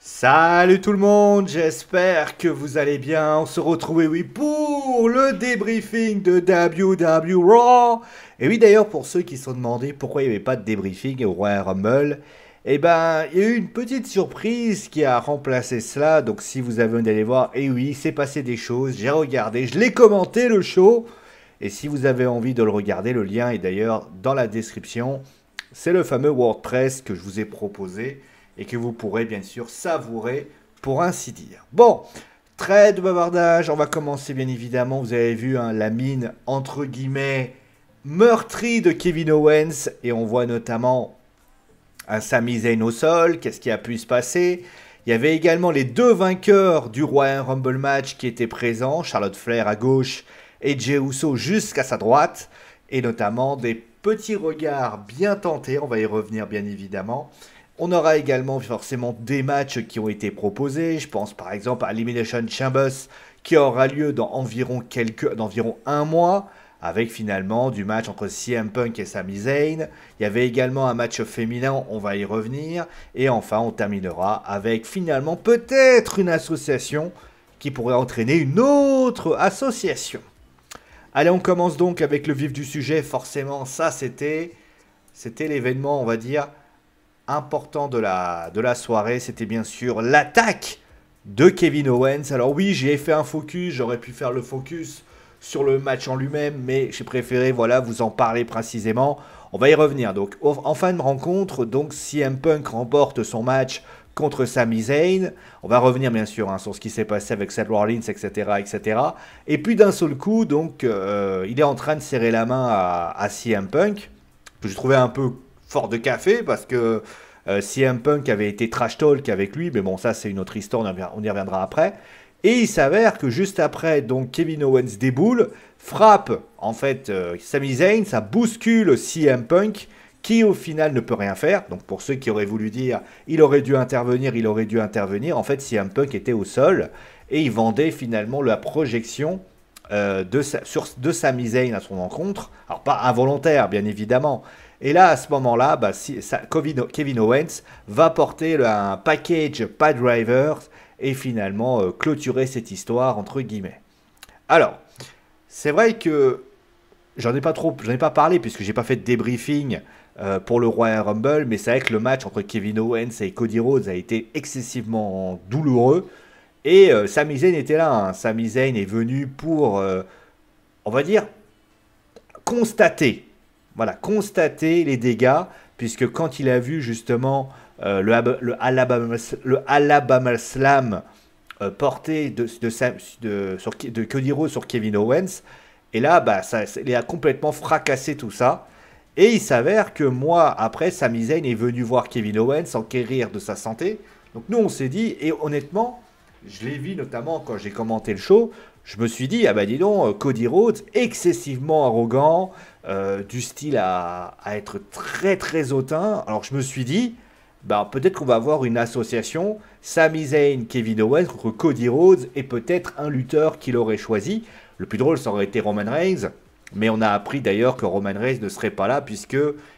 Salut tout le monde, j'espère que vous allez bien. On se retrouve, oui, pour le débriefing de WWE Raw. Et oui, d'ailleurs, pour ceux qui se sont demandé pourquoi il n'y avait pas de débriefing au Royal Rumble, eh ben, il y a eu une petite surprise qui a remplacé cela. Donc, si vous avez envie d'aller voir, eh oui, il s'est passé des choses. J'ai regardé, je l'ai commenté le show. Et si vous avez envie de le regarder, le lien est d'ailleurs dans la description. C'est le fameux WordPress que je vous ai proposé et que vous pourrez bien sûr savourer pour ainsi dire. Bon, trêve de bavardage, on va commencer bien évidemment. Vous avez vu hein, la mine entre guillemets meurtrie de Kevin Owens et on voit notamment un Sami Zayn au sol. Qu'est-ce qui a pu se passer? Il y avait également les deux vainqueurs du Royal Rumble match qui étaient présents, Charlotte Flair à gauche et Jey Uso jusqu'à sa droite, et notamment des petits regards bien tentés, on va y revenir bien évidemment. On aura également forcément des matchs qui ont été proposés. Je pense par exemple à Elimination Chambers qui aura lieu dans environ un mois, avec finalement du match entre CM Punk et Sami Zayn. Il y avait également un match féminin, on va y revenir. Et enfin, on terminera avec finalement peut-être une association qui pourrait entraîner une autre association. Allez, on commence donc avec le vif du sujet. Forcément, ça c'était l'événement, on va dire, important de la soirée. C'était bien sûr l'attaque de Kevin Owens. Alors oui, j'ai fait un focus, j'aurais pu faire le focus sur le match en lui-même, mais j'ai préféré voilà, vous en parler précisément. On va y revenir. Donc en fin de rencontre, donc CM Punk remporte son match contre Sami Zayn. On va revenir bien sûr hein, sur ce qui s'est passé avec Seth Rollins, etc. etc. Et puis d'un seul coup, donc, il est en train de serrer la main à CM Punk, que j'ai trouvé un peu fort de café, parce que CM Punk avait été trash talk avec lui, mais bon, ça c'est une autre histoire, on y reviendra après. Et il s'avère que juste après, donc Kevin Owens déboule, frappe en fait Sami Zayn, ça bouscule CM Punk, qui au final ne peut rien faire. Donc pour ceux qui auraient voulu dire il aurait dû intervenir, en fait CM Punk était au sol et il vendait finalement la projection de Sami Zayn à son encontre. Alors pas involontaire bien évidemment. Et là à ce moment-là, Kevin Owens va porter un package Pile Drivers et finalement clôturer cette histoire entre guillemets. Alors, c'est vrai que j'en ai pas parlé puisque j'ai pas fait de débriefing pour le Royal Rumble, mais c'est vrai que le match entre Kevin Owens et Cody Rhodes a été excessivement douloureux. Et Sami Zayn était là. Hein. Sami Zayn est venu pour, on va dire, constater. Voilà, constater les dégâts, puisque quand il a vu justement le Alabama Slam porté de Cody Rhodes sur Kevin Owens, et là, bah, il a complètement fracassé tout ça. Et il s'avère que moi, après, Sami Zayn est venu voir Kevin Owens s'enquérir de sa santé. Donc nous, on s'est dit, et honnêtement, je l'ai vu notamment quand j'ai commenté le show, je me suis dit, ah bah dis donc, Cody Rhodes, excessivement arrogant, du style à être très très hautain. Alors je me suis dit, bah peut-être qu'on va avoir une association, Sami Zayn, Kevin Owens contre Cody Rhodes, et peut-être un lutteur qu'il aurait choisi. Le plus drôle, ça aurait été Roman Reigns. Mais on a appris d'ailleurs que Roman Reigns ne serait pas là puisque,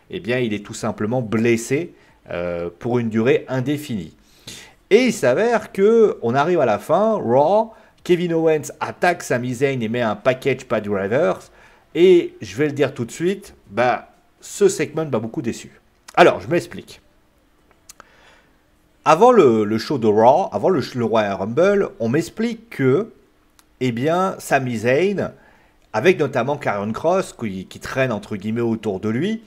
eh bien, il est tout simplement blessé pour une durée indéfinie. Et il s'avère que on arrive à la fin, Raw, Kevin Owens attaque Sami Zayn et met un package Pile Drivers. Et je vais le dire tout de suite, bah, ce segment m'a beaucoup déçu. Alors, je m'explique. Avant le show de Raw, avant le Royal Rumble, on m'explique que, eh bien, Sami Zayn, avec notamment Karrion Kross qui traîne entre guillemets autour de lui,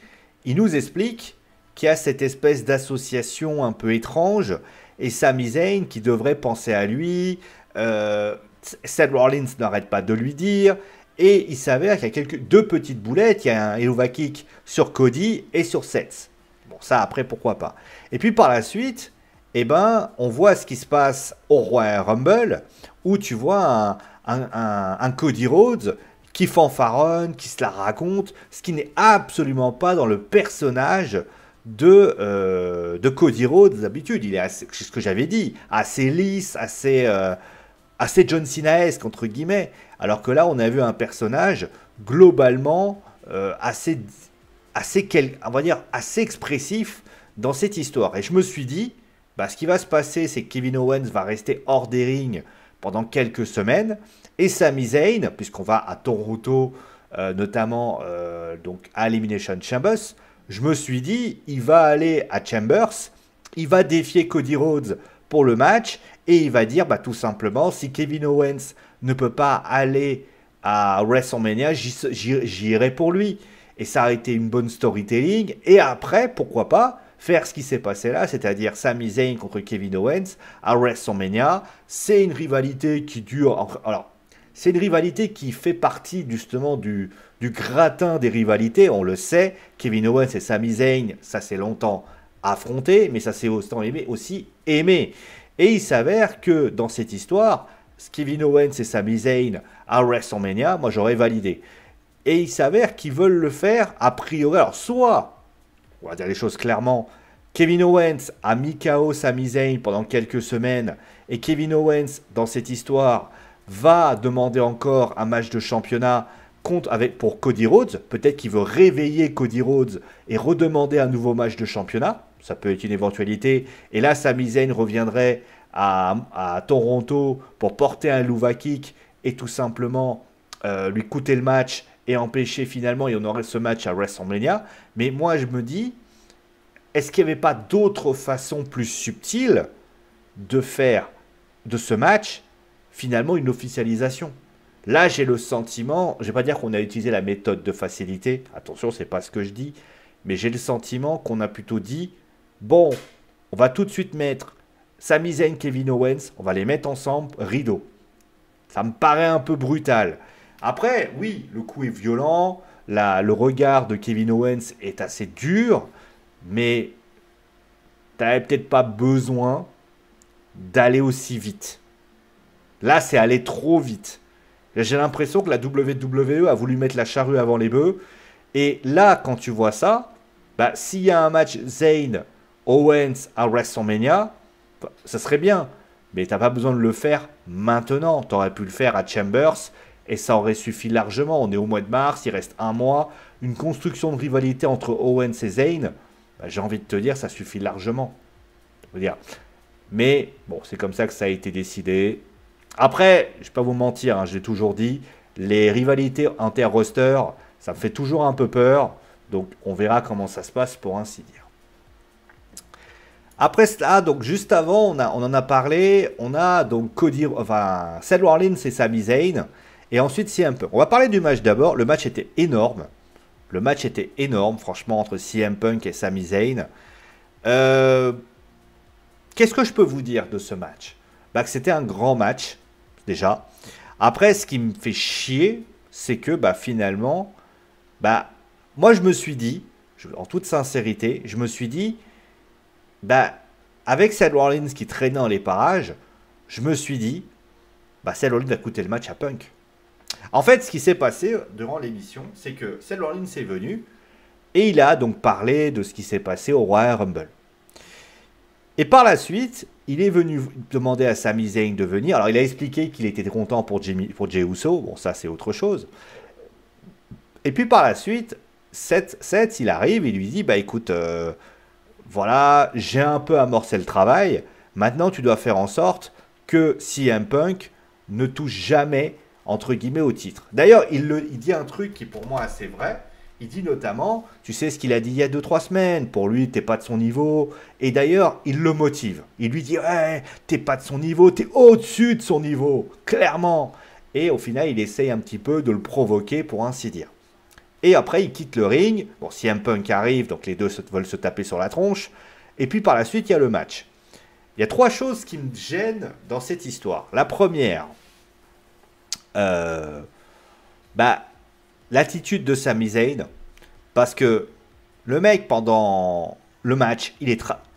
il nous explique qu'il y a cette espèce d'association un peu étrange et Sami Zayn qui devrait penser à lui, Seth Rollins n'arrête pas de lui dire, et il s'avère qu'il y a deux petites boulettes, il y a un Helluva Kick sur Cody et sur Seth. Bon, ça après pourquoi pas. Et puis par la suite, eh ben, on voit ce qui se passe au Royal Rumble où tu vois un Cody Rhodes qui fanfaronne, qui se la raconte, ce qui n'est absolument pas dans le personnage de Cody Rhodes d'habitude. Il est assez, c'est ce que j'avais dit, assez lisse, assez John Cena-esque, entre guillemets. Alors que là, on a vu un personnage globalement on va dire, assez expressif dans cette histoire. Et je me suis dit, bah, ce qui va se passer, c'est que Kevin Owens va rester hors des rings pendant quelques semaines. Et Sami Zayn, puisqu'on va à Toronto, notamment donc à Elimination Chambers, je me suis dit, il va aller à Chambers, il va défier Cody Rhodes pour le match, et il va dire bah, tout simplement, si Kevin Owens ne peut pas aller à WrestleMania, j'irai pour lui. Et ça a été une bonne storytelling. Et après, pourquoi pas faire ce qui s'est passé là, c'est-à-dire Sami Zayn contre Kevin Owens à WrestleMania. C'est une rivalité qui dure... Alors, c'est une rivalité qui fait partie justement du gratin des rivalités. On le sait, Kevin Owens et Sami Zayn, ça s'est longtemps affronté, mais ça s'est aussi aimé. Et il s'avère que dans cette histoire, Kevin Owens et Sami Zayn à WrestleMania, moi j'aurais validé. Et il s'avère qu'ils veulent le faire a priori. Alors soit, on va dire les choses clairement, Kevin Owens a mis KO Sami Zayn pendant quelques semaines, et Kevin Owens, dans cette histoire, va demander encore un match de championnat pour Cody Rhodes. Peut-être qu'il veut réveiller Cody Rhodes et redemander un nouveau match de championnat. Ça peut être une éventualité. Et là, Sami Zayn reviendrait à Toronto pour porter un Luva Kick et tout simplement lui coûter le match et empêcher finalement, et on aurait ce match à WrestleMania. Mais moi, je me dis, est-ce qu'il n'y avait pas d'autres façons plus subtiles de faire de ce match finalement une officialisation? Là, j'ai le sentiment, je ne vais pas dire qu'on a utilisé la méthode de facilité, attention, c'est pas ce que je dis, mais j'ai le sentiment qu'on a plutôt dit, bon, on va tout de suite mettre Sami Zayn, Kevin Owens, on va les mettre ensemble, rideau. Ça me paraît un peu brutal. Après, oui, le coup est violent, le regard de Kevin Owens est assez dur, mais tu n'avais peut-être pas besoin d'aller aussi vite. Là, c'est aller trop vite. J'ai l'impression que la WWE a voulu mettre la charrue avant les bœufs. Et là, quand tu vois ça, bah, s'il y a un match Zayn-Owens à WrestleMania, bah, ça serait bien. Mais tu n'as pas besoin de le faire maintenant. Tu aurais pu le faire à Chambers et ça aurait suffi largement. On est au mois de mars, il reste un mois. Une construction de rivalité entre Owens et Zayn, bah, j'ai envie de te dire, ça suffit largement. Mais bon, c'est comme ça que ça a été décidé. Après, je ne vais pas vous mentir, hein, j'ai toujours dit, les rivalités inter-roster, ça me fait toujours un peu peur. Donc, on verra comment ça se passe pour ainsi dire. Après cela, donc juste avant, on en a parlé, on a donc Seth Rollins et Sami Zayn, et ensuite CM Punk. On va parler du match d'abord. Le match était énorme. Le match était énorme, franchement, entre CM Punk et Sami Zayn. Qu'est-ce que je peux vous dire de ce match? Bah, que c'était un grand match, déjà. Après, ce qui me fait chier, c'est que bah, finalement, bah, moi je me suis dit, en toute sincérité, je me suis dit, bah, avec Seth Rollins qui traînait dans les parages, je me suis dit, bah, Seth Rollins va coûter le match à Punk. En fait, ce qui s'est passé durant l'émission, c'est que Seth Rollins est venu et il a donc parlé de ce qui s'est passé au Royal Rumble. Et par la suite, il est venu demander à Sami Zayn de venir. Alors, il a expliqué qu'il était content pour Jey Uso. Bon, ça, c'est autre chose. Et puis, par la suite, Seth, il arrive, il lui dit, bah écoute, voilà, j'ai un peu amorcé le travail. Maintenant, tu dois faire en sorte que CM Punk ne touche jamais, entre guillemets, au titre. D'ailleurs, il dit un truc qui, pour moi, est assez vrai. Il dit notamment, tu sais ce qu'il a dit il y a 2-3 semaines, pour lui, t'es pas de son niveau. Et d'ailleurs, il le motive. Il lui dit, ouais, t'es pas de son niveau, t'es au-dessus de son niveau, clairement. Et au final, il essaye un petit peu de le provoquer, pour ainsi dire. Et après, il quitte le ring. Bon, CM Punk arrive, donc les deux veulent se taper sur la tronche. Et puis par la suite, il y a le match. Il y a 3 choses qui me gênent dans cette histoire. La première, l'attitude de Sami Zayn, parce que le mec, pendant le match,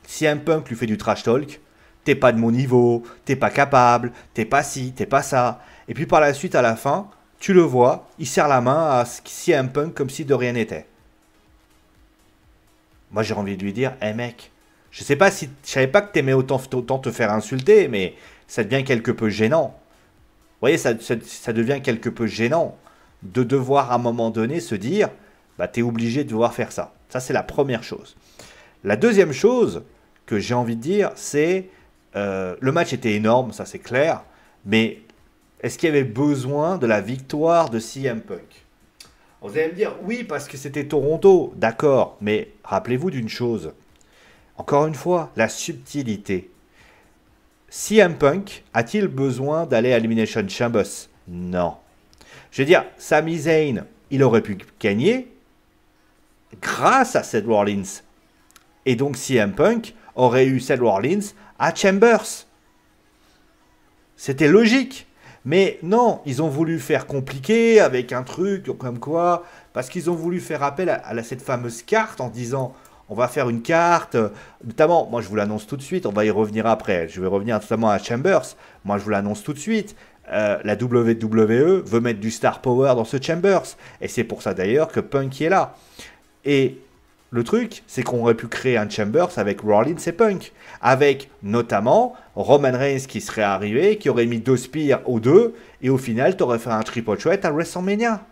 CM Punk lui fait du trash talk, t'es pas de mon niveau, t'es pas capable, t'es pas ci, t'es pas ça. Et puis par la suite, à la fin, tu le vois, il serre la main à CM Punk comme si de rien n'était. Moi, j'ai envie de lui dire, hey mec, je savais pas que t'aimais autant te faire insulter, mais ça devient quelque peu gênant. Vous voyez, ça devient quelque peu gênant de devoir à un moment donné se dire, bah t'es obligé de devoir faire ça. Ça, c'est la première chose. La deuxième chose que j'ai envie de dire, c'est le match était énorme, ça c'est clair, mais est-ce qu'il y avait besoin de la victoire de CM Punk? Vous allez me dire, oui, parce que c'était Toronto, d'accord, mais rappelez-vous d'une chose, encore une fois, la subtilité. CM Punk a-t-il besoin d'aller à Elimination Chambers? Non. Je veux dire, Sami Zayn, il aurait pu gagner grâce à Seth Rollins. Et donc CM Punk aurait eu Seth Rollins à Chambers. C'était logique. Mais non, ils ont voulu faire compliqué avec un truc comme quoi, parce qu'ils ont voulu faire appel à cette fameuse carte en disant on va faire une carte, notamment, moi je vous l'annonce tout de suite, on va y revenir après, je vais revenir notamment à Chambers, moi je vous l'annonce tout de suite, la WWE veut mettre du star power dans ce Chambers, et c'est pour ça d'ailleurs que Punk est là. Et le truc, c'est qu'on aurait pu créer un Chambers avec Rollins et Punk, avec notamment Roman Reigns qui serait arrivé, qui aurait mis 2 spears aux deux, et au final, tu aurais fait un triple threat à WrestleMania.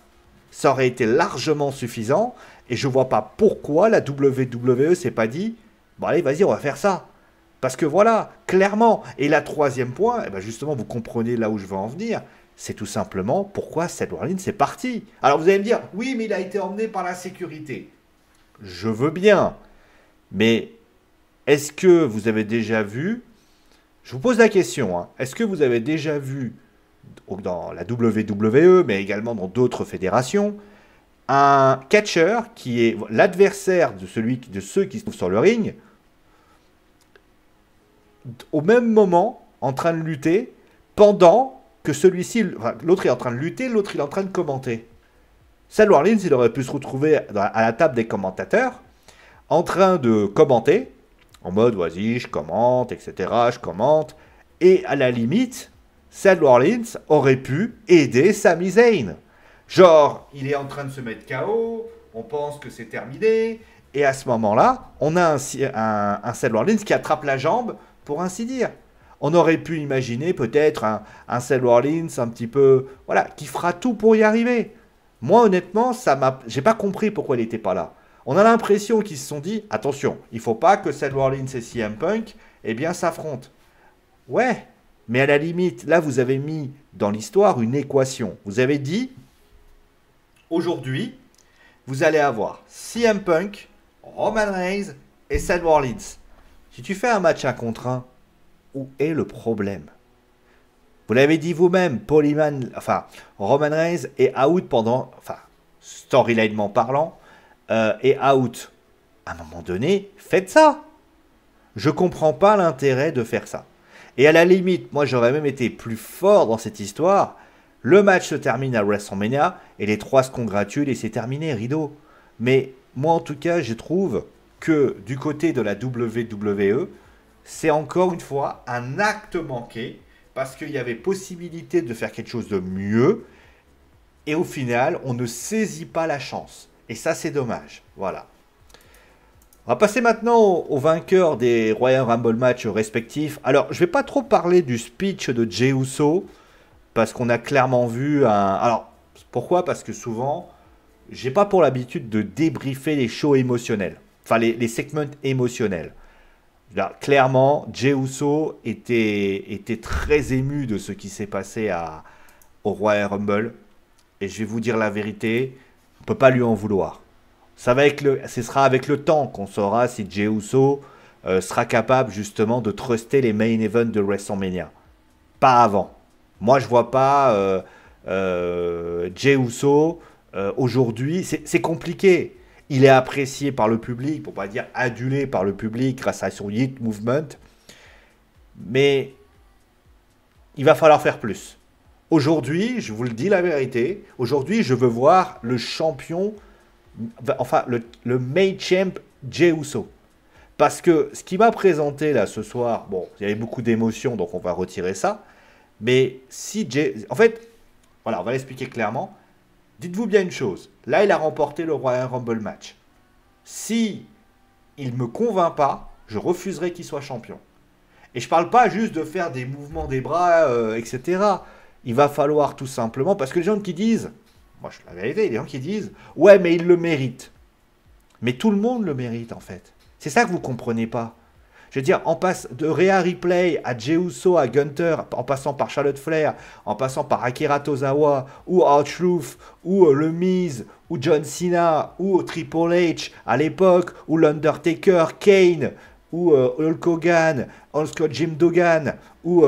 Ça aurait été largement suffisant, et je vois pas pourquoi la WWE s'est pas dit, bon allez, vas-y, on va faire ça. Parce que voilà, clairement, et la troisième point, eh ben justement, vous comprenez là où je veux en venir, c'est tout simplement pourquoi Seth Rollins est parti. Alors vous allez me dire, oui, mais il a été emmené par la sécurité. Je veux bien, mais est-ce que vous avez déjà vu, je vous pose la question, hein, est-ce que vous avez déjà vu dans la WWE, mais également dans d'autres fédérations, un catcheur qui est l'adversaire de ceux qui se trouvent sur le ring, au même moment, en train de lutter, pendant que celui-ci, enfin, l'autre est en train de lutter, l'autre il est en train de commenter. Seth Rollins, il aurait pu se retrouver à la table des commentateurs, en train de commenter, en mode, vas-y, je commente, etc., je commente, et à la limite, Seth Rollins aurait pu aider Sami Zayn. Genre, il est en train de se mettre KO, on pense que c'est terminé, et à ce moment-là, on a un Seth Rollins qui attrape la jambe, pour ainsi dire. On aurait pu imaginer peut-être un Seth Rollins un petit peu, voilà, qui fera tout pour y arriver. Moi, honnêtement, j'ai pas compris pourquoi il n'était pas là. On a l'impression qu'ils se sont dit, attention, il faut pas que Seth Rollins et CM Punk, eh bien, s'affrontent. Ouais, mais à la limite, là, vous avez mis dans l'histoire une équation. Vous avez dit, aujourd'hui, vous allez avoir CM Punk, Roman Reigns et Seth Rollins. Si tu fais un match 1 contre 1, où est le problème? Vous l'avez dit vous-même, Roman Reigns est out pendant, storylinement parlant, est out. À un moment donné, faites ça. Je comprends pas l'intérêt de faire ça. Et à la limite, moi j'aurais même été plus fort dans cette histoire. Le match se termine à WrestleMania et les 3 se congratulent et c'est terminé, rideau. Mais moi en tout cas, je trouve que du côté de la WWE, c'est encore une fois un acte manqué parce qu'il y avait possibilité de faire quelque chose de mieux et au final, on ne saisit pas la chance. Et ça, c'est dommage. Voilà. On va passer maintenant aux vainqueurs des Royal Rumble match respectifs. Alors, je ne vais pas trop parler du speech de Jey Uso parce qu'on a clairement vu un... Alors, pourquoi? Parce que souvent, j'ai pas pour l'habitude de débriefer les shows émotionnels. Enfin, les segments émotionnels. Là, clairement, Jey Uso était très ému de ce qui s'est passé au Royal Rumble. Et je vais vous dire la vérité, on ne peut pas lui en vouloir. Ce sera avec le temps qu'on saura si Jey Uso sera capable justement de truster les main events de WrestleMania. Pas avant. Moi, je ne vois pas Jey Uso aujourd'hui. C'est compliqué. Il est apprécié par le public, pour ne pas dire adulé par le public grâce à son Yeet Movement. Mais il va falloir faire plus. Aujourd'hui, je vous le dis la vérité, aujourd'hui je veux voir le champion, enfin le main champ Jey Uso. Parce que ce qui m'a présenté là ce soir, bon, il y avait beaucoup d'émotions donc on va retirer ça. Mais si en fait, voilà, on va l'expliquer clairement. Dites-vous bien une chose, là il a remporté le Royal Rumble match. Si il ne me convainc pas, je refuserai qu'il soit champion. Et je ne parle pas juste de faire des mouvements des bras, etc. Il va falloir tout simplement, parce que les gens qui disent, moi je la vérité, les gens qui disent, ouais mais il le mérite. Mais tout le monde le mérite en fait. C'est ça que vous ne comprenez pas. Je veux dire, on passe de Rhea Ripley à Jey Uso à Gunther, en passant par Charlotte Flair, en passant par Akira Tozawa, ou R-Truth, ou le Miz, ou John Cena, ou Triple H à l'époque, ou l'Undertaker, Kane, ou Hulk Hogan, Uncle Jim Duggan, ou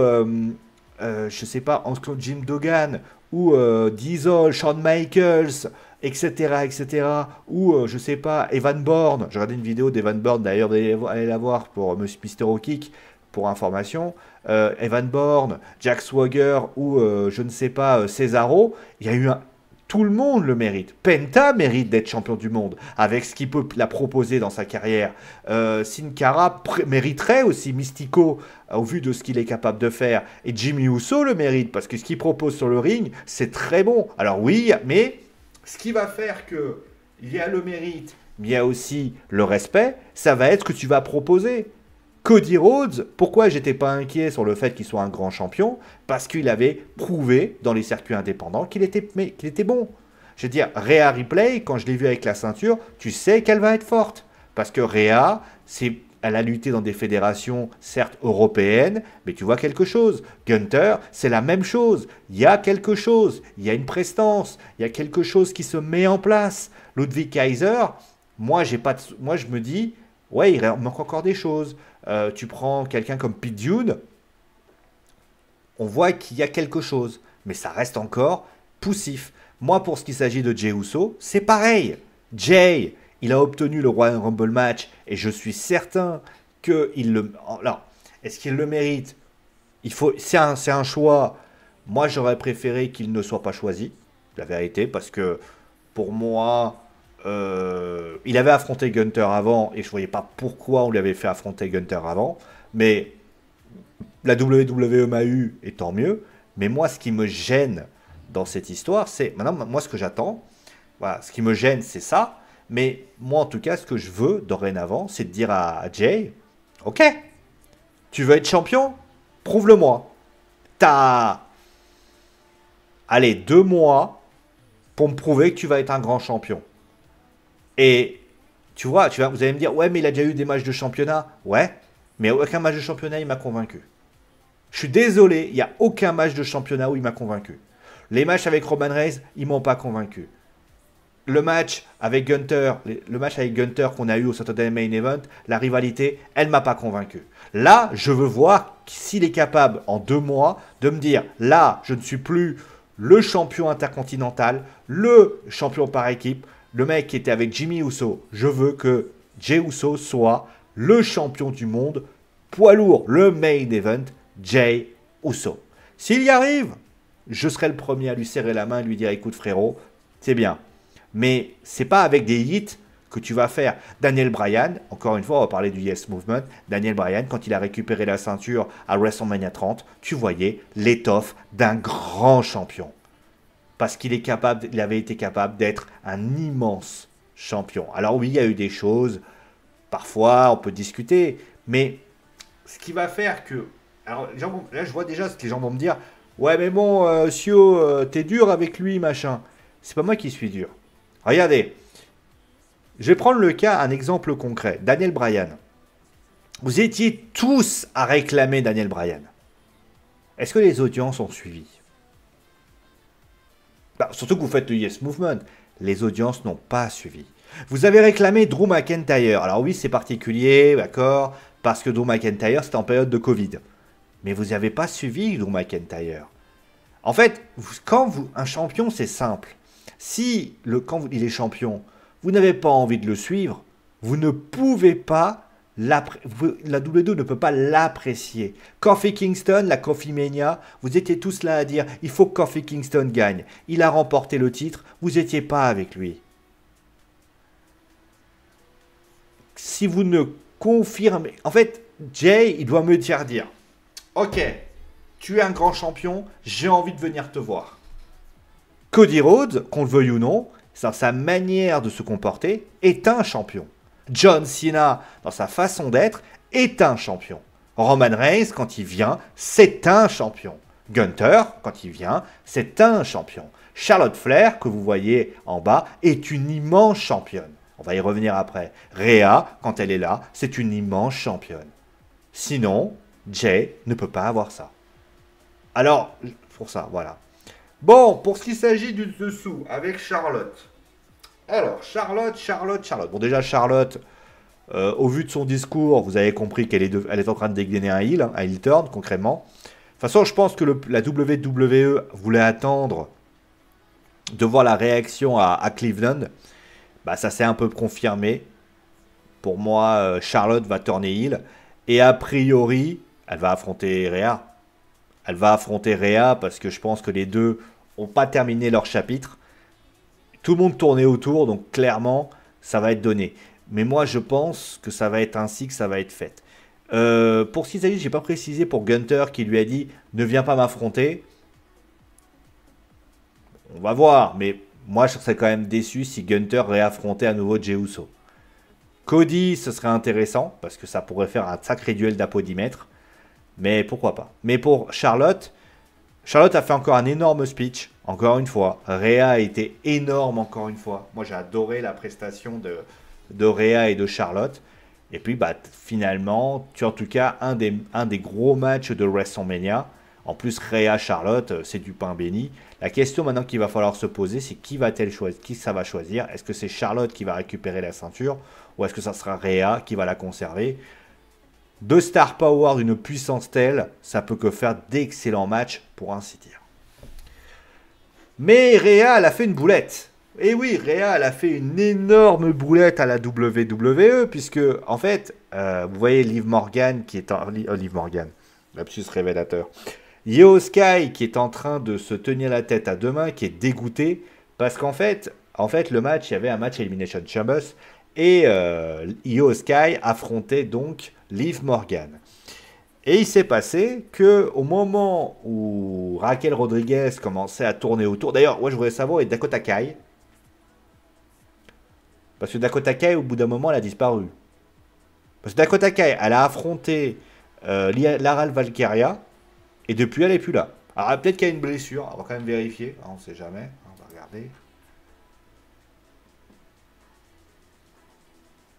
je sais pas, Uncle Jim Duggan, ou Diesel, Shawn Michaels, etc., etc., ou je sais pas, Evan Bourne, j'ai regardé une vidéo d'Evan Bourne, d'ailleurs, allez la voir pour Mister O'Kick, pour information, Evan Bourne, Jack Swagger, ou je ne sais pas, Cesaro, il y a eu tout le monde le mérite. Penta mérite d'être champion du monde avec ce qu'il peut la proposer dans sa carrière. Sin Cara mériterait aussi Mystico au vu de ce qu'il est capable de faire. Et Jimmy Uso le mérite parce que ce qu'il propose sur le ring, c'est très bon. Alors oui, mais ce qui va faire que il y a le mérite, mais il y a aussi le respect, ça va être ce que tu vas proposer. Cody Rhodes, pourquoi j'étais pas inquiet sur le fait qu'il soit un grand champion? Parce qu'il avait prouvé dans les circuits indépendants qu'il était bon. Je veux dire, Rhea Ripley, quand je l'ai vu avec la ceinture, tu sais qu'elle va être forte. Parce que Rhea, elle a lutté dans des fédérations, certes européennes, mais tu vois quelque chose. Gunther, c'est la même chose. Il y a quelque chose, il y a une prestance, il y a quelque chose qui se met en place. Ludwig Kaiser, moi je me dis, ouais, il manque encore des choses. Tu prends quelqu'un comme Pete Dunne, on voit qu'il y a quelque chose, mais ça reste encore poussif. Moi, pour ce qui s'agit de Jey Uso, c'est pareil. Jey, il a obtenu le Royal Rumble match et je suis certain qu'il le... Alors, est-ce qu'il le mérite? C'est un choix. Moi, j'aurais préféré qu'il ne soit pas choisi, la vérité, parce que pour moi... il avait affronté Gunther avant et je voyais pas pourquoi on lui avait fait affronter Gunther avant, mais la WWE m'a eu et tant mieux. Mais moi, ce qui me gêne dans cette histoire, c'est maintenant, moi, ce que j'attends, voilà, ce qui me gêne, c'est ça. Mais moi, en tout cas, ce que je veux dorénavant, c'est de dire à Jey, ok, tu veux être champion, prouve-le-moi. T'as, allez, 2 mois pour me prouver que tu vas être un grand champion. Et tu vois, vous allez me dire, ouais, mais il a déjà eu des matchs de championnat. Ouais, mais aucun match de championnat, il m'a convaincu. Je suis désolé, il n'y a aucun match de championnat où il m'a convaincu. Les matchs avec Roman Reigns, ils m'ont pas convaincu. Le match avec Gunther qu'on a eu au Saturday Main Event, la rivalité, elle m'a pas convaincu. Là, je veux voir s'il est capable, en 2 mois, de me dire, là, je ne suis plus le champion intercontinental, le champion par équipe, le mec qui était avec Jimmy Uso. Je veux que Jey Uso soit le champion du monde, poids lourd, le main event, Jey Uso. S'il y arrive, je serai le premier à lui serrer la main et lui dire, écoute frérot, c'est bien. Mais c'est pas avec des hits que tu vas faire. Daniel Bryan, encore une fois, on va parler du Yes Movement. Daniel Bryan, quand il a récupéré la ceinture à WrestleMania 30, tu voyais l'étoffe d'un grand champion. Parce qu'il avait été capable d'être un immense champion. Alors oui, il y a eu des choses, parfois on peut discuter, mais ce qui va faire que... Alors là, je vois déjà ce que les gens vont me dire, ouais mais bon, Sio, t'es dur avec lui, machin. C'est pas moi qui suis dur. Regardez, je vais prendre le cas, un exemple concret. Daniel Bryan. Vous étiez tous à réclamer Daniel Bryan. Est-ce que les audiences ont suivi? Surtout que vous faites le Yes Movement. Les audiences n'ont pas suivi. Vous avez réclamé Drew McIntyre. Alors oui, c'est particulier, d'accord, parce que Drew McIntyre, c'était en période de Covid. Mais vous n'avez pas suivi Drew McIntyre. En fait, un champion, c'est simple. Si il est champion, vous n'avez pas envie de le suivre, vous ne pouvez pas, la WWE ne peut pas l'apprécier. Kofi Kingston, la Kofi Mania, vous étiez tous là à dire, il faut que Kofi Kingston gagne. Il a remporté le titre, vous n'étiez pas avec lui. Si vous ne confirmez... En fait, Jey, il doit me dire, ok, tu es un grand champion, j'ai envie de venir te voir. Cody Rhodes, qu'on le veuille ou non, dans sa manière de se comporter, est un champion. John Cena, dans sa façon d'être, est un champion. Roman Reigns, quand il vient, c'est un champion. Gunther, quand il vient, c'est un champion. Charlotte Flair, que vous voyez en bas, est une immense championne. On va y revenir après. Rhea, quand elle est là, c'est une immense championne. Sinon, Jay ne peut pas avoir ça. Alors, pour ça, voilà. Bon, pour ce qui s'agit du dessous, avec Charlotte. Alors, Charlotte. Bon, déjà, Charlotte, au vu de son discours, vous avez compris qu'elle elle est en train de dégainer un heel turn, concrètement. De toute façon, je pense que la WWE voulait attendre de voir la réaction à Cleveland. Bah, ça s'est un peu confirmé. Pour moi, Charlotte va tourner heel. Et a priori, elle va affronter Rhea. Elle va affronter Rhea parce que je pense que les deux n'ont pas terminé leur chapitre. Tout le monde tournait autour, donc clairement, ça va être donné. Mais moi, je pense que ça va être ainsi que ça va être fait. Pour ce qui s'agit, je n'ai pas précisé pour Gunther qui lui a dit ne viens pas m'affronter. On va voir, mais moi, je serais quand même déçu si Gunther réaffrontait à nouveau Jey Uso. Cody, ce serait intéressant parce que ça pourrait faire un sacré duel d'apodimètre. Mais pourquoi pas. Mais pour Charlotte, Charlotte a fait encore un énorme speech, encore une fois. Rhea a été énorme, encore une fois. Moi, j'ai adoré la prestation de Rhea et de Charlotte. Et puis, bah, finalement, en tout cas, un des gros matchs de WrestleMania. En plus, Rhea-Charlotte, c'est du pain béni. La question maintenant qu'il va falloir se poser, c'est qui va-t-elle choisir, qui ça va choisir? Est-ce que c'est Charlotte qui va récupérer la ceinture ou est-ce que ça sera Rhea qui va la conserver? Deux star power d'une puissance telle, ça peut que faire d'excellents matchs, pour ainsi dire. Mais Rhea, elle a fait une boulette. Et oui, Rhea, elle a fait une énorme boulette à la WWE, puisque, en fait, vous voyez Liv Morgan qui est en... Liv Morgan, lapsus révélateur. Io Sky qui est en train de se tenir la tête à deux mains, qui est dégoûté, parce qu'en fait, le match, il y avait un match Elimination Chambers, et Io Sky affrontait donc Liv Morgan. Et il s'est passé que au moment où Raquel Rodriguez commençait à tourner autour, d'ailleurs, moi je voudrais savoir, et Dakota Kai, parce que Dakota Kai, au bout d'un moment, elle a disparu. Parce que Dakota Kai, elle a affronté Lara Valkyria, et depuis, elle n'est plus là. Alors peut-être qu'il y a une blessure, on va quand même vérifier, on ne sait jamais, on va regarder.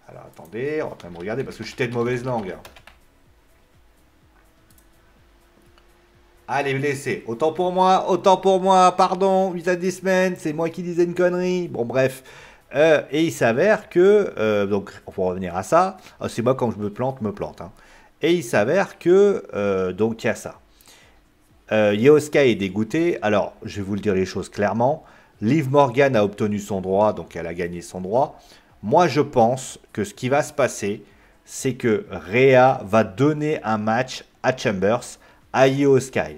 Alors attendez, on va quand même regarder, parce que je suis peut-être de mauvaise langue. Ah, elle est blessée. Autant pour moi, pardon, 8 à 10 semaines, c'est moi qui disais une connerie. Bon, bref. Et il s'avère que, donc, on va revenir à ça. C'est moi, quand je me plante. Hein. Et il s'avère que, donc, il y a ça. Io Sky est dégoûté. Alors, je vais vous le dire les choses clairement. Liv Morgan a obtenu son droit, donc elle a gagné son droit. Moi, je pense que ce qui va se passer, c'est que Rhea va donner un match à Chambers, à Io Sky.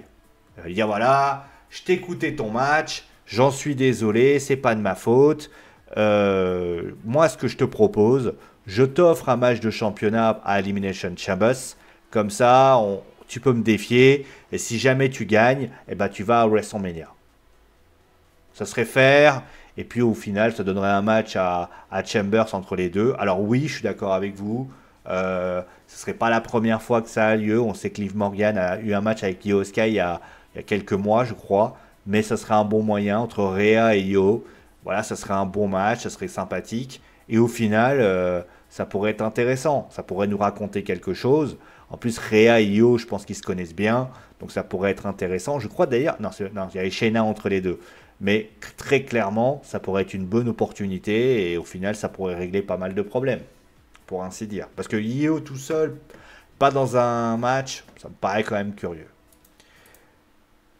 Elle va dire voilà, je t'ai écouté ton match, j'en suis désolé, c'est pas de ma faute. Moi, ce que je te propose, je t'offre un match de championnat à Elimination Chambers. Comme ça, tu peux me défier. Et si jamais tu gagnes, eh ben, tu vas à WrestleMania. Ça serait faire. Et puis au final, ça donnerait un match à Chambers entre les deux. Alors oui, je suis d'accord avec vous. Ce ne serait pas la première fois que ça a lieu. On sait que Liv Morgan a eu un match avec Io Sky il y a quelques mois, je crois. Mais ça serait un bon moyen entre Rhea et Io. Voilà, ça serait un bon match, ça serait sympathique. Et au final, ça pourrait être intéressant. Ça pourrait nous raconter quelque chose. En plus, Rhea et Io, je pense qu'ils se connaissent bien. Donc ça pourrait être intéressant. Je crois d'ailleurs... Non, il y avait Shayna entre les deux. Mais très clairement, ça pourrait être une bonne opportunité. Et au final, ça pourrait régler pas mal de problèmes. Pour ainsi dire. Parce que Io tout seul, pas dans un match, ça me paraît quand même curieux.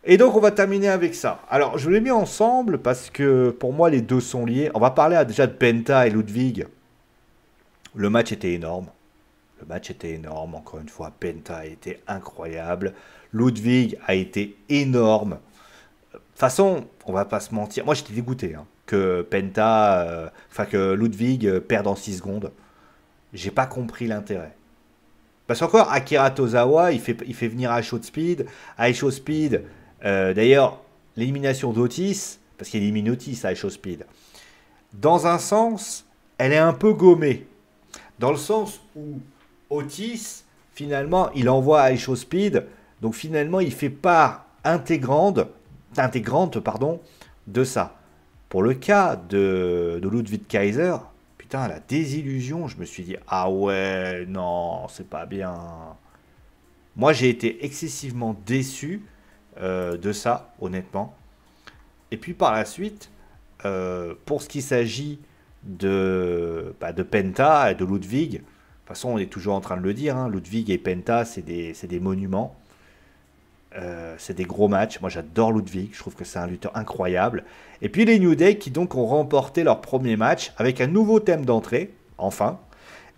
Et donc on va terminer avec ça. Alors je vous l'ai mis ensemble parce que pour moi les deux sont liés. On va parler déjà de Penta et Ludwig. Le match était énorme. Encore une fois, Penta a été incroyable. Ludwig a été énorme. De toute façon, on va pas se mentir. Moi j'étais dégoûté que Penta, que Ludwig perde en 6 secondes. J'ai pas compris l'intérêt. Parce qu'encore, Akira Tozawa, il fait venir Aisho Speed. Aisho Speed, d'ailleurs, l'élimination d'Otis, parce qu'il élimine Otis à Aisho Speed, dans un sens, elle est un peu gommée. Dans le sens où Otis, finalement, il envoie Aisho Speed, donc finalement, il fait part intégrante, de ça. Pour le cas de Ludwig Kaiser, putain, la désillusion, je me suis dit, ah ouais, non, c'est pas bien. Moi, j'ai été excessivement déçu de ça, honnêtement. Et puis par la suite, pour ce qui s'agit de Penta et de Ludwig, de toute façon, on est toujours en train de le dire, hein, Ludwig et Penta, c'est des monuments. C'est des gros matchs. Moi, j'adore Ludwig. Je trouve que c'est un lutteur incroyable. Et puis les New Day qui donc ont remporté leur premier match avec un nouveau thème d'entrée, enfin.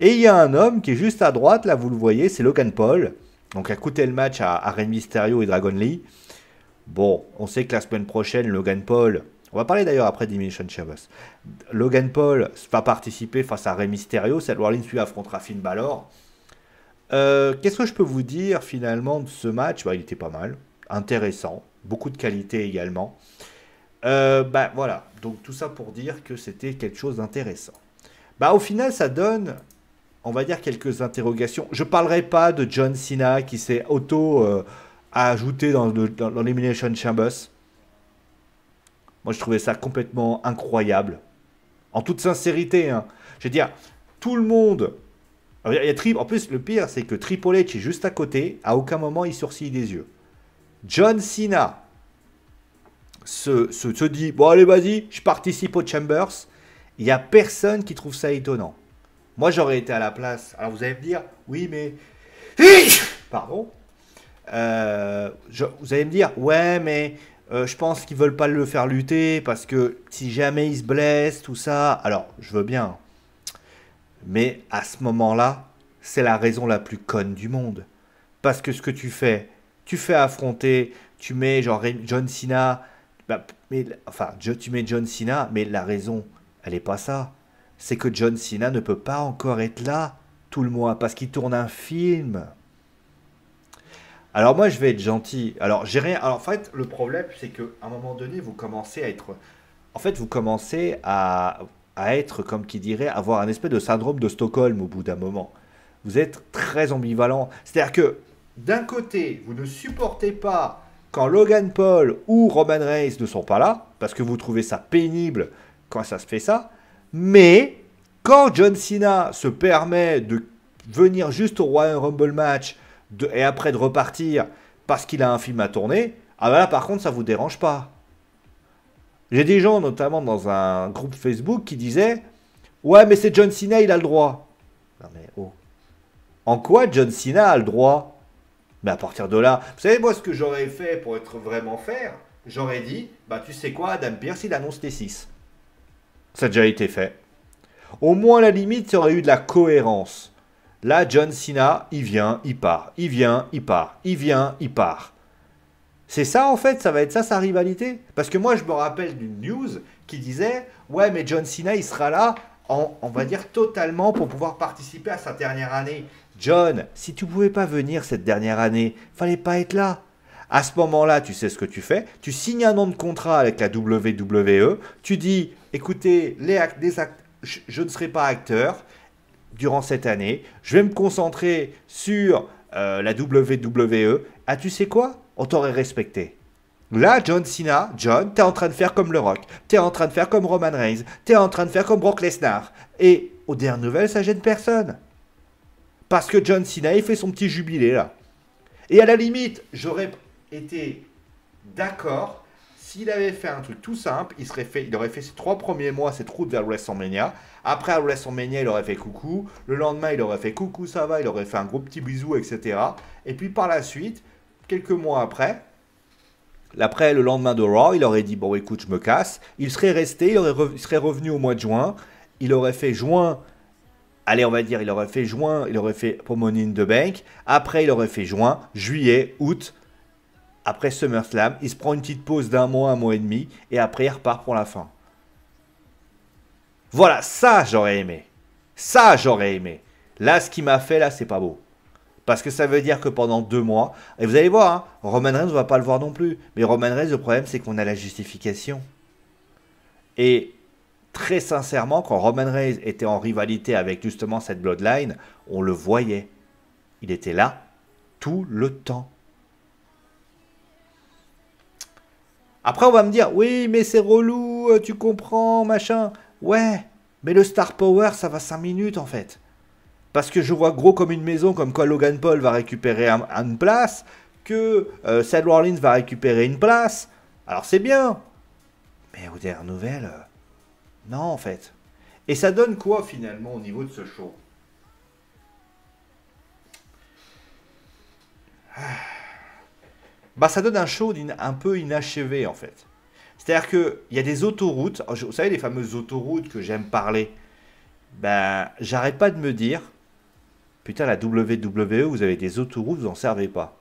Et il y a un homme qui est juste à droite, là, vous le voyez, c'est Logan Paul. Donc, a coûté le match à Rey Mysterio et Dragon Lee. Bon, on sait que la semaine prochaine, Logan Paul, on va parler d'ailleurs après d'Elimination Chambers. Logan Paul va participer face à Rey Mysterio. Seth Rollins lui affrontera Finn Balor. Qu'est-ce que je peux vous dire finalement de ce match? Bah, il était pas mal, intéressant, beaucoup de qualité également. Bah voilà, donc tout ça pour dire que c'était quelque chose d'intéressant. Bah au final ça donne, on va dire quelques interrogations. Je parlerai pas de John Cena qui s'est ajouté dans l'Elimination Chambers. Moi je trouvais ça complètement incroyable. En toute sincérité, hein. Je veux dire, tout le monde. En plus, le pire, c'est que Triple H est juste à côté. À aucun moment, il sourcille des yeux. John Cena se dit, bon allez, vas-y, je participe aux Chambers. Il n'y a personne qui trouve ça étonnant. Moi, j'aurais été à la place. Alors, vous allez me dire, oui, mais... Pardon. Vous allez me dire, ouais, mais je pense qu'ils veulent pas le faire lutter parce que si jamais il se blesse, tout ça... Alors, je veux bien... Mais à ce moment-là, c'est la raison la plus conne du monde. Parce que ce que tu fais affronter, tu mets genre John Cena, tu mets John Cena, mais la raison, elle n'est pas ça. C'est que John Cena ne peut pas encore être là tout le mois parce qu'il tourne un film. Alors moi, je vais être gentil. Alors j'ai rien. Alors en fait, le problème, c'est qu'à un moment donné, vous commencez à être. En fait, vous commencez à être, comme qui dirait, avoir un espèce de syndrome de Stockholm au bout d'un moment. Vous êtes très ambivalent. C'est-à-dire que, d'un côté, vous ne supportez pas quand Logan Paul ou Roman Reigns ne sont pas là, parce que vous trouvez ça pénible quand ça se fait ça, mais quand John Cena se permet de venir juste au Royal Rumble match et après de repartir parce qu'il a un film à tourner, ah ben là par contre ça vous dérange pas. J'ai des gens, notamment dans un groupe Facebook, qui disaient « Ouais, mais c'est John Cena, il a le droit. » Non mais oh. En quoi John Cena a le droit? Mais à partir de là, vous savez, moi, ce que j'aurais fait pour être vraiment fair, j'aurais dit « Bah, tu sais quoi, Adam Pearce, il annonce les 6. » Ça a déjà été fait. Au moins, à la limite, il y aurait eu de la cohérence. Là, John Cena, il vient, il part. Il vient, il part. Il vient, il part. C'est ça en fait, ça va être ça sa rivalité. Parce que moi je me rappelle d'une news qui disait ouais mais John Cena il sera là on va dire totalement pour pouvoir participer à sa dernière année. John, si tu pouvais pas venir cette dernière année, fallait pas être là. À ce moment-là, tu sais ce que tu fais, tu signes un an de contrat avec la WWE, tu dis écoutez, je ne serai pas acteur durant cette année, je vais me concentrer sur la WWE. Ah tu sais quoi? On t'aurait respecté. Là, John Cena, John, t'es en train de faire comme Le Rock, t'es en train de faire comme Roman Reigns, t'es en train de faire comme Brock Lesnar. Et aux dernières nouvelles, ça gêne personne. Parce que John Cena, il fait son petit jubilé là. Et à la limite, j'aurais été d'accord s'il avait fait un truc tout simple, il aurait fait ses 3 premiers mois, cette route vers WrestleMania. Après, à WrestleMania, il aurait fait coucou. Le lendemain, il aurait fait coucou, ça va, il aurait fait un gros petit bisou, etc. Et puis par la suite, quelques mois après, le lendemain de Raw, il aurait dit bon écoute, je me casse. Il serait resté, il serait revenu au mois de juin. Il aurait fait juin. Allez, on va dire, il aurait fait pour Money in the Bank. Après, il aurait fait juin, juillet, août. Après SummerSlam, il se prend une petite pause d'un mois, un mois et demi. Et après, il repart pour la fin. Voilà, ça j'aurais aimé. Ça j'aurais aimé. Là, ce qu'il m'a fait, là, c'est pas beau. Parce que ça veut dire que pendant 2 mois, et vous allez voir, hein, Roman Reigns ne va pas le voir non plus. Mais Roman Reigns, le problème, c'est qu'on a la justification. Et très sincèrement, quand Roman Reigns était en rivalité avec justement cette Bloodline, on le voyait. Il était là tout le temps. Après, on va me dire, oui, mais c'est relou, tu comprends, machin. Ouais, mais le Star Power, ça va 5 minutes en fait. Parce que je vois gros comme une maison, comme quoi Logan Paul va récupérer une place, que Seth Rollins va récupérer une place. Alors c'est bien. Mais aux dernières nouvelles, non en fait. Et ça donne quoi finalement au niveau de ce show? Bah ça donne un show un peu inachevé en fait. C'est-à-dire qu'il y a des autoroutes, vous savez les fameuses autoroutes que j'aime parler, ben j'arrête pas de me dire, putain la WWE, vous avez des autoroutes, vous en servez pas.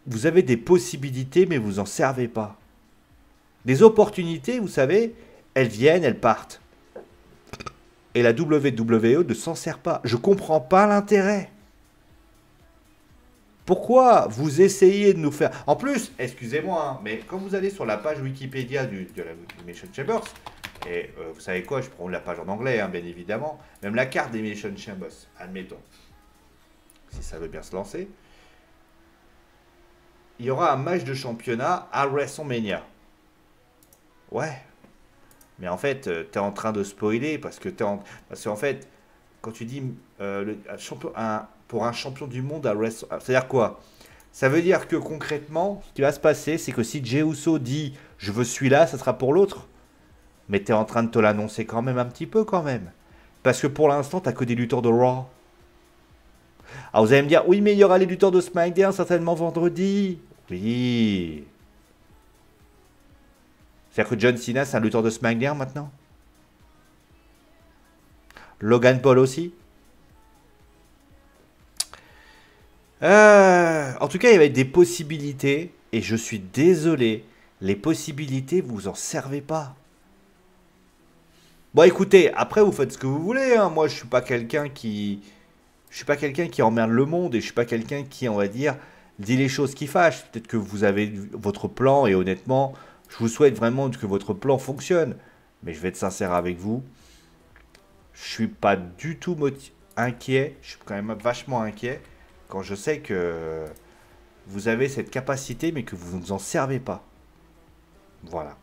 Vous avez des possibilités mais vous en servez pas. Des opportunités, vous savez, elles viennent, elles partent. Et la WWE ne s'en sert pas. Je comprends pas l'intérêt. Pourquoi vous essayez de nous faire... En plus, excusez-moi, hein, mais quand vous allez sur la page Wikipédia de la Elimination Chambers, et vous savez quoi, je prends la page en anglais, hein, bien évidemment, même la carte d'Elimination Chambers, admettons, si ça veut bien se lancer, il y aura un match de championnat à WrestleMania. Ouais, mais en fait, tu es en train de spoiler, parce qu'en fait, quand tu dis pour un champion du monde à WrestleMania, c'est-à-dire quoi? Ça veut dire que concrètement, ce qui va se passer, c'est que si Jey Uso dit je veux celui-là, ça sera pour l'autre. Mais tu es en train de te l'annoncer quand même un petit peu quand même. Parce que pour l'instant, t'as que des lutteurs de Raw. Alors vous allez me dire, oui, mais il y aura les lutteurs de SmackDown certainement vendredi. Oui. C'est-à-dire que John Cena, c'est un lutteur de SmackDown maintenant. Logan Paul aussi. En tout cas, il y avait des possibilités. Et je suis désolé. Les possibilités, vous en servez pas. Bon, écoutez, après, vous faites ce que vous voulez. Hein. Moi, je suis pas quelqu'un qui... Je suis pas quelqu'un qui emmerde le monde. Et je suis pas quelqu'un qui, on va dire, dit les choses qui fâchent. Peut-être que vous avez votre plan. Et honnêtement, je vous souhaite vraiment que votre plan fonctionne. Mais je vais être sincère avec vous. Je suis pas du tout inquiet. Je suis quand même vachement inquiet. Quand je sais que vous avez cette capacité, mais que vous ne vous en servez pas. Voilà.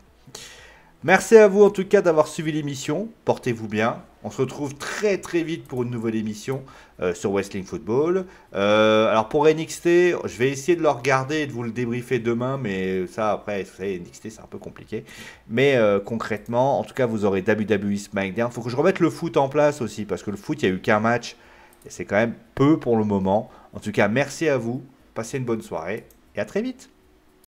Merci à vous en tout cas d'avoir suivi l'émission. Portez-vous bien. On se retrouve très très vite pour une nouvelle émission sur Wrestling Football. Alors pour NXT, je vais essayer de le regarder et de vous le débriefer demain, mais ça après, vous savez, NXT c'est un peu compliqué. Mais concrètement, en tout cas, vous aurez WWE SmackDown. Il faut que je remette le foot en place aussi, parce que le foot, il n'y a eu qu'un match. Et c'est quand même peu pour le moment. En tout cas, merci à vous. Passez une bonne soirée et à très vite.